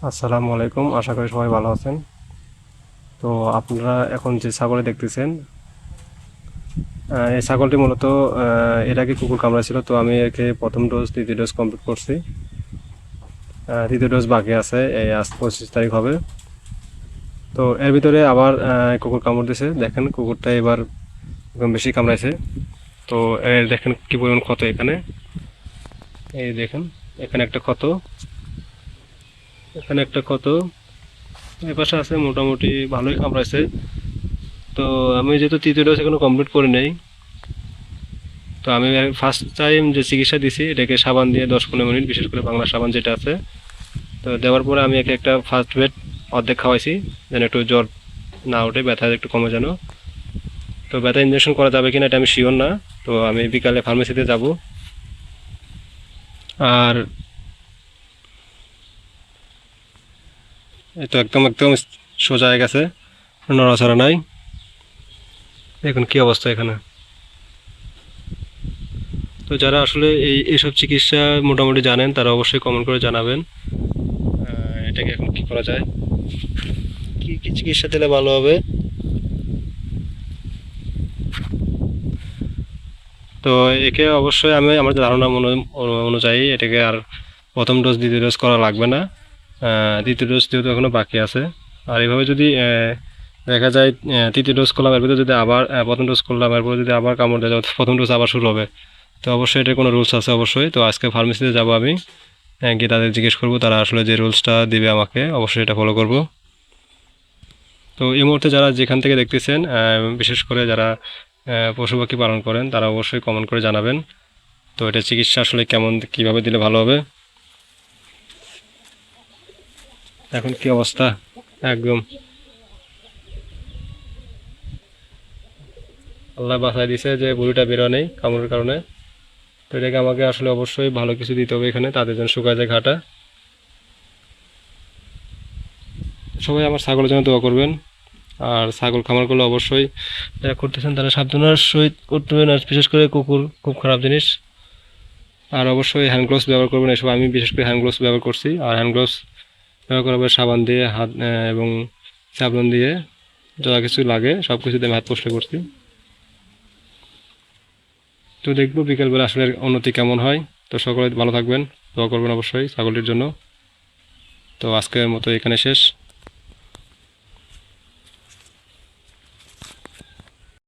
আসসালামু আলাইকুম, আশা করি সবাই ভালো আছেন। তো আপনারা এখন যে ছাগলটি দেখতেছেন, এই ছাগলটি মূলত এর আগে কুকুর কামড়াছিল। তো আমি একে প্রথম ডোজ, দ্বিতীয় ডোজ কমপ্লিট করছি। তৃতীয় ডোজ বাকি আছে, এই আজ 25 তারিখ হবে। তো এর ভিতরে আবার কুকুর কামড় দিয়েছে। দেখেন কুকুরটা এবার একদম বেশি কামড়াইছে। তো এর দেখেন কি পরিমাণ ক্ষত এখানে। এই দেখেন, এখানে একটা ক্ষত, এখানে একটা ক্ষত, এই পাশে আছে। মোটামুটি ভালোই কামড়াইছে। তো আমি যেহেতু তৃতীয় ডোজ এখনো কমপ্লিট করি নাই, তো আমি ফার্স্ট টাইম যে চিকিৎসা দিছি এটাকে সাবান দিয়ে 10-15 মিনিট, বিশেষ করে বাংলা সাবান যেটা আছে, তো দেওয়ার পরে আমি একে একটা ফার্স্ট বেড অর্ধেক খাওয়াইছি, যেন একটু জ্বর না ওঠে, ব্যথা একটু কমে যেন। তো ব্যথা ইঞ্জেকশন করা যাবে কিনা এটা আমি শিওর না। তো আমি বিকালে ফার্মেসিতে যাব। আর এই তো একদম একদম সোজা হয়ে গেছে, নড়াচড়া নাই। এখন কি অবস্থা এখানে। তো যারা আসলে এইসব চিকিৎসা মোটামুটি জানেন তারা অবশ্যই কমেন্ট করে জানাবেন এটাকে এখন কি করা যায়, কি কি চিকিৎসা দিলে ভালো হবে। তো একে অবশ্যই আমি আমার ধারণা অনুযায়ী এটাকে আর প্রথম ডোজ দ্বিতীয় ডোজ করা লাগবে না। দ্বিতীয় ডোজ যেহেতু এখনো বাকি আছে। আর এইভাবে যদি দেখা যায় তৃতীয় ডোজ করলাম, এর ভিতরে যদি আবার প্রথম ডোজ করলাম, এরপরে যদি আবার কামড় দেয়, প্রথম ডোজ আবার শুরু হবে। তো অবশ্যই এটার কোনো রুলস আছে অবশ্যই। তো আজকে ফার্মেসিতে যাব আমি, গিয়ে তাদের জিজ্ঞেস করবো, তারা আসলে যে রুলসটা দিবে আমাকে অবশ্যই এটা ফলো করব। তো এই মুহূর্তে যারা যেখান থেকে দেখতেছেন, বিশেষ করে যারা পশু পাখি পালন করেন, তারা অবশ্যই কমেন্ট করে জানাবেন তো এটা চিকিৎসা আসলে কেমন, কিভাবে দিলে ভালো হবে। এখন কি অবস্থা, একদম আল্লাহ বাঁচায় দিছে যে বুড়িটা বেরো নেই কামড়ের কারণে। তো এটাকে আমাকে আসলে অবশ্যই ভালো কিছু দিতে হবে এখানে, তাদের জন্য শুকায় যায় ঘাটা। সবাই আমার ছাগলের জন্য দোয়া করবেন। আর ছাগল খামার করলে অবশ্যই যারা করতেছেন তারা সাবধানের সহিত করতে হবে। আর বিশেষ করে কুকুর খুব খারাপ জিনিস। আর অবশ্যই হ্যান্ড গ্লোভস ব্যবহার করবেন। এসব আমি বিশেষ করে হ্যান্ড গ্লোভস ব্যবহার করছি। আর হ্যান্ড গ্লোভস ব্যবহার করার পরে সাবান দিয়ে হাত এবং সাবন দিয়ে যা কিছু লাগে সব কিছু দিয়ে আমি হাত পরিষ্কার করছি। তো দেখবো বিকেলবেলা আসলে উন্নতি কেমন হয়। তো সকলে ভালো থাকবেন, দোয়া করবেন অবশ্যই ছাগলটির জন্য। তো আজকের মতো এখানে শেষ।